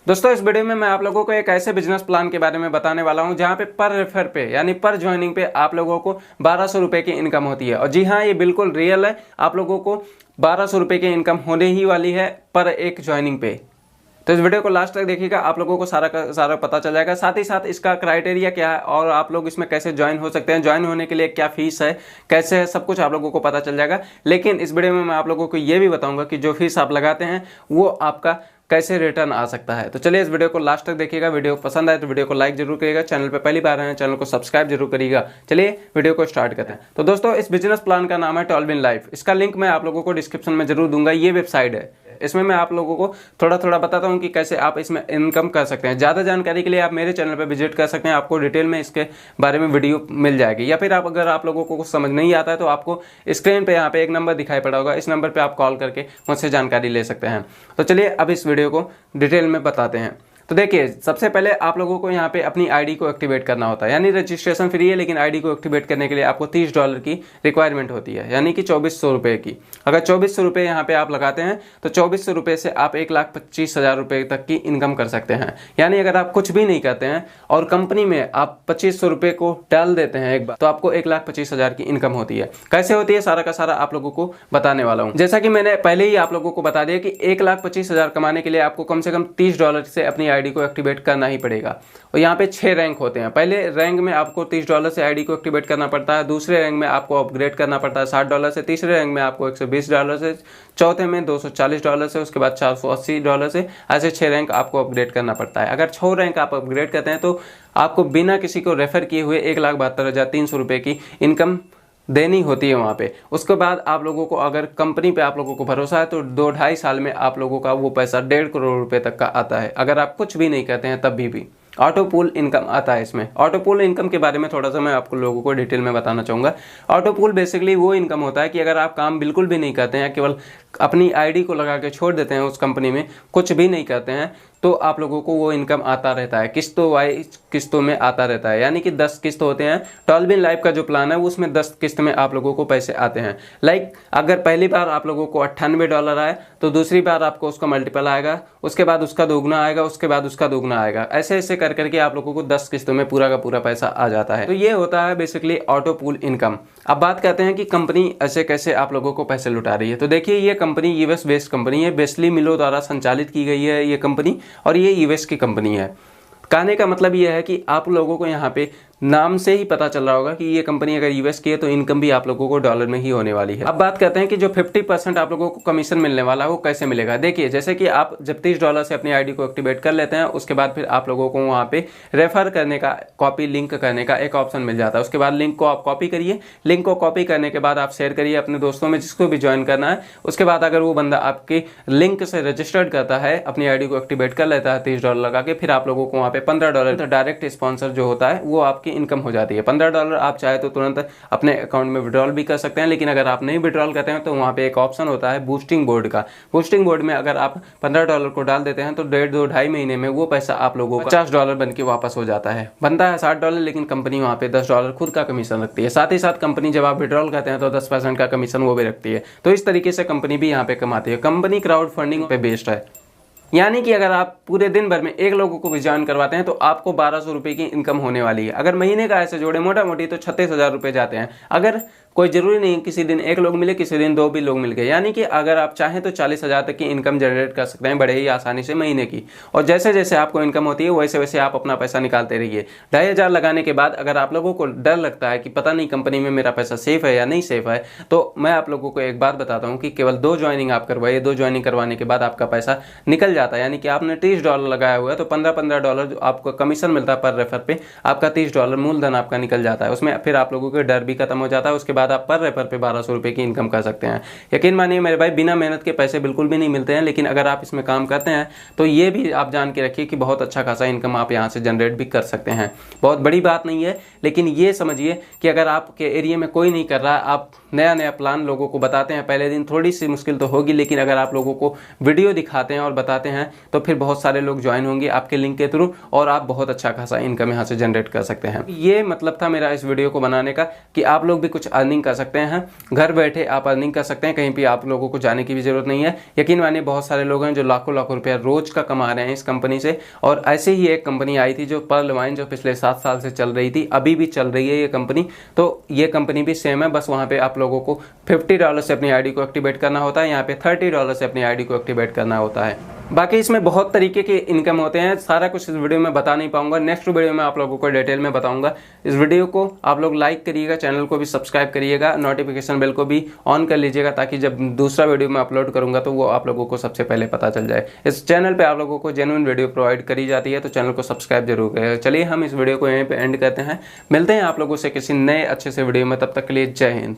दोस्तों इस वीडियो में मैं आप लोगों को एक ऐसे बिजनेस प्लान के बारे में बताने वाला हूं जहां पे पर रेफर पे यानी पर ज्वाइनिंग पे आप लोगों को 1200 रुपए की इनकम होती है। और जी हां, ये बिल्कुल रियल है, आप लोगों को 1200 रुपए की इनकम होने ही वाली है पर एक ज्वाइनिंग पे। तो इस वीडियो को लास्ट तक देखिएगा, आप लोगों को सारा का सारा पता चल जाएगा। साथ ही साथ इसका क्राइटेरिया क्या है और आप लोग इसमें कैसे ज्वाइन हो सकते हैं, ज्वाइन होने के लिए क्या फीस है, कैसे है, सब कुछ आप लोगों को पता चल जाएगा। लेकिन इस वीडियो में मैं आप लोगों को ये भी बताऊंगा कि जो फीस आप लगाते हैं वो आपका कैसे रिटर्न आ सकता है। तो चलिए इस वीडियो को लास्ट तक देखिएगा। वीडियो पसंद आए तो वीडियो को लाइक जरूर करिएगा, चैनल पे पहली बार आए हैं चैनल को सब्सक्राइब जरूर करिएगा। चलिए वीडियो को स्टार्ट करते हैं। तो दोस्तों इस बिजनेस प्लान का नाम है 12 इन लाइफ। इसका लिंक मैं आप लोगों को डिस्क्रिप्शन में जरूर दूंगा। ये वेबसाइट है, इसमें मैं आप लोगों को थोड़ा थोड़ा बताता हूं कि कैसे आप इसमें इनकम कर सकते हैं। ज़्यादा जानकारी के लिए आप मेरे चैनल पर विजिट कर सकते हैं, आपको डिटेल में इसके बारे में वीडियो मिल जाएगी। या फिर अगर आप लोगों को कुछ समझ नहीं आता है तो आपको स्क्रीन पे यहाँ पे एक नंबर दिखाई पड़ा होगा, इस नंबर पे आप कॉल करके मुझसे जानकारी ले सकते हैं। तो चलिए अब इस वीडियो को डिटेल में बताते हैं। तो देखिए सबसे पहले आप लोगों को यहाँ पे अपनी आईडी को एक्टिवेट करना होता है, यानी रजिस्ट्रेशन फ्री है लेकिन आईडी को एक्टिवेट करने के लिए आपको $30 की रिक्वायरमेंट होती है, यानी कि 2400 रुपये की। अगर 2400 रुपये यहाँ पे आप लगाते हैं तो 2400 रुपये से आप 1,25,000 रुपये तक की इनकम कर सकते हैं। यानी अगर आप कुछ भी नहीं करते हैं और कंपनी में आप 2500 रुपये को डाल देते हैं एक बार, तो आपको 1,25,000 की इनकम होती है। कैसे होती है सारा का सारा आप लोगों को बताने वाला हूँ। जैसा कि मैंने पहले ही आप लोगों को बता दिया कि 1,25,000 कमाने के लिए आपको कम से कम $30 से अपनी आईडी को एक्टिवेट करना ही पड़ेगा। और यहाँ पे 6 रैंक होते हैं। पहले रैंक में आपको $30 से आईडी को एक्टिवेट करना पड़ता है, दूसरे रैंक में आपको अपग्रेड करना पड़ता है $60 से, तीसरे रैंक में आपको $120 से, चौथे में $240 से, उसके बाद $480 से, ऐसे 6 रैंक आपको अपग्रेड करना पड़ता है। अगर 6 रैंक आप अपग्रेड करते हैं तो आपको बिना किसी को रेफर किए हुए 1,72,300 रुपये की इनकम देनी होती है वहाँ पे। उसके बाद आप लोगों को अगर कंपनी पे आप लोगों को भरोसा है तो 2-2.5 साल में आप लोगों का वो पैसा 1.5 करोड़ रुपए तक का आता है, अगर आप कुछ भी नहीं करते हैं तब भी। ऑटो पूल इनकम आता है इसमें। ऑटो पूल इनकम के बारे में थोड़ा सा मैं आपको लोगों को डिटेल में बताना चाहूँगा। ऑटो पूल बेसिकली वो इनकम होता है कि अगर आप काम बिल्कुल भी नहीं करते हैं, केवल अपनी आईडी को लगा के छोड़ देते हैं उस कंपनी में, कुछ भी नहीं करते हैं, तो आप लोगों को वो इनकम आता रहता है, किस्तों वाइज किस्तों में आता रहता है। यानी कि 10 किस्त होते हैं। 12 इन लाइफ का जो प्लान है उसमें 10 किस्त में आप लोगों को पैसे आते हैं। लाइक अगर पहली बार आप लोगों को $98 आए तो दूसरी बार आपको उसका मल्टीपल आएगा, उसके बाद उसका दोगुना आएगा, उसके बाद उसका दोगुना आएगा। ऐसे ऐसे कर करके आप लोगों को 10 किस्तों में पूरा का पूरा पैसा आ जाता है। तो ये होता है बेसिकली ऑटो पूल इनकम। अब बात करते हैं कि कंपनी ऐसे कैसे आप लोगों को पैसे लुटा रही है। तो देखिए ये कंपनी यूएस बेस्ड कंपनी है, बेस्ली मिलो द्वारा संचालित की गई है ये कंपनी, और ये यूएस की कंपनी है। कहने का मतलब ये है कि आप लोगों को यहाँ पे नाम से ही पता चल रहा होगा कि ये कंपनी अगर यूएस की है तो इनकम भी आप लोगों को डॉलर में ही होने वाली है। अब बात करते हैं कि जो 50% आप लोगों को कमीशन मिलने वाला है वो कैसे मिलेगा। देखिए जैसे कि आप जब $30 से अपनी आईडी को एक्टिवेट कर लेते हैं, उसके बाद फिर आप लोगों को वहाँ पे रेफर करने का, कॉपी लिंक करने का एक ऑप्शन मिल जाता है। उसके बाद लिंक को आप कॉपी करिए, लिंक को कॉपी करने के बाद आप शेयर करिए अपने दोस्तों में जिसको भी ज्वाइन करना है। उसके बाद अगर वो बंदा आपके लिंक से रजिस्टर्ड करता है, अपनी आईडी को एक्टिवेट कर लेता है $30 लगा के, फिर आप लोगों को वहाँ पे $15 डायरेक्ट स्पॉन्सर जो होता है वो आपकी इनकम हो जाती है। $15 आप चाहे तो तुरंत अपने अकाउंट में विड्रॉल भी कर सकते हैं, लेकिन अगर आप नहीं विड्रॉल करते हैं तो वहाँ पे एक ऑप्शन होता है बूस्टिंग बोर्ड का। बूस्टिंग बोर्ड में अगर आप $15 को डाल देते हैं तो 1.5-2.5 महीने में वो पैसा आप लोगों को $50 बन के वापस हो जाता है। बनता है $60, लेकिन कंपनी वहाँ पे $10 खुद का कमीशन रखती है। साथ ही साथ कंपनी जब आप विड्रॉल करते हैं तो 10% का कमीशन वो भी रखती है। तो इस तरीके से कंपनी भी यहाँ पे कमाती है। कंपनी क्राउड फंडिंग पे बेस्ड है, यानी कि अगर आप पूरे दिन भर में एक लोगों को भी ज्वाइन करवाते हैं तो आपको 1200 रुपये की इनकम होने वाली है। अगर महीने का ऐसे जोड़े मोटा मोटी तो 36,000 रुपये जाते हैं। अगर कोई जरूरी नहीं किसी दिन एक लोग मिले, किसी दिन 2 भी लोग मिल गए, यानी कि अगर आप चाहें तो 40,000 तक की इनकम जनरेट कर सकते हैं बड़े ही आसानी से महीने की। और जैसे जैसे आपको इनकम होती है वैसे वैसे आप अपना पैसा निकालते रहिए। 2,500 लगाने के बाद अगर आप लोगों को डर लगता है कि पता नहीं कंपनी में मेरा पैसा सेफ है या नहीं सेफ है, तो मैं आप लोगों को एक बात बताता हूँ कि केवल 2 ज्वाइनिंग आप करवाइए। 2 ज्वाइनिंग करवाने के बाद आपका पैसा निकल जाता है। यानी कि आपने $30 लगाया हुआ है तो $15 जो आपको कमीशन मिलता है पर रेफर पे, आपका $30 मूलधन आपका निकल जाता है। उसमें फिर आप लोगों का डर भी खत्म हो जाता है। उसके बाद आप पर रेफर पे 1200 रुपये की इनकम कर सकते हैं। यकीन मानिए मेरे भाई, बिना मेहनत के पैसे बिल्कुल भी नहीं मिलते हैं, लेकिन अगर आप इसमें काम करते हैं तो ये भी आप जान के रखिए कि बहुत अच्छा खासा इनकम आप यहाँ से जनरेट भी कर सकते हैं। बहुत बड़ी बात नहीं है, लेकिन ये समझिए कि अगर आपके एरिया में कोई नहीं कर रहा है, आप नया नया प्लान लोगों को बताते हैं, पहले दिन थोड़ी सी मुश्किल तो होगी, लेकिन अगर आप लोगों को वीडियो दिखाते हैं और बताते हैं तो फिर बहुत सारे लोग ज्वाइन होंगे आपके लिंक के थ्रू और आप बहुत अच्छा खासा इनकम यहाँ से जनरेट कर सकते हैं। ये मतलब था मेरा इस वीडियो को बनाने का कि आप लोग भी कुछ अर्निंग कर सकते हैं। घर बैठे आप अर्निंग कर सकते हैं, कहीं भी आप लोगों को जाने की भी जरूरत नहीं है। यकीन मानिए बहुत सारे लोग हैं जो लाखों लाखों रुपया रोज का कमा रहे हैं इस कंपनी से। और ऐसे ही एक कंपनी आई थी जो पर्ल वाइन, जो पिछले 7 साल से चल रही थी, अभी भी चल रही है ये कंपनी। तो ये कंपनी भी सेम है, बस वहाँ पे आप लोगों को $50 से अपनी आईडी को एक्टिवेट करना होता है, यहाँ पे $30 से अपनी आईडी को एक्टिवेट करना होता है। बाकी इसमें बहुत तरीके के इनकम होते हैं, सारा कुछ इस वीडियो में बता नहीं पाऊंगा, नेक्स्ट वीडियो में आप लोगों को डिटेल में बताऊंगा। इस वीडियो को आप लोग लाइक करिएगा, चैनल को भी सब्सक्राइब करिएगा, नोटिफिकेशन बेल को भी ऑन कर लीजिएगा ताकि जब दूसरा वीडियो मैं अपलोड करूंगा तो वो आप लोगों को सबसे पहले पता चल जाए। इस चैनल पर आप लोगों को जेन्युइन वीडियो प्रोवाइड करी जाती है, तो चैनल को सब्सक्राइब जरूर करिएगा। चलिए हम इस वीडियो को यहीं पर एंड करते हैं, मिलते हैं आप लोगों से किसी नए अच्छे से वीडियो में, तब तक के लिए जय हिंद।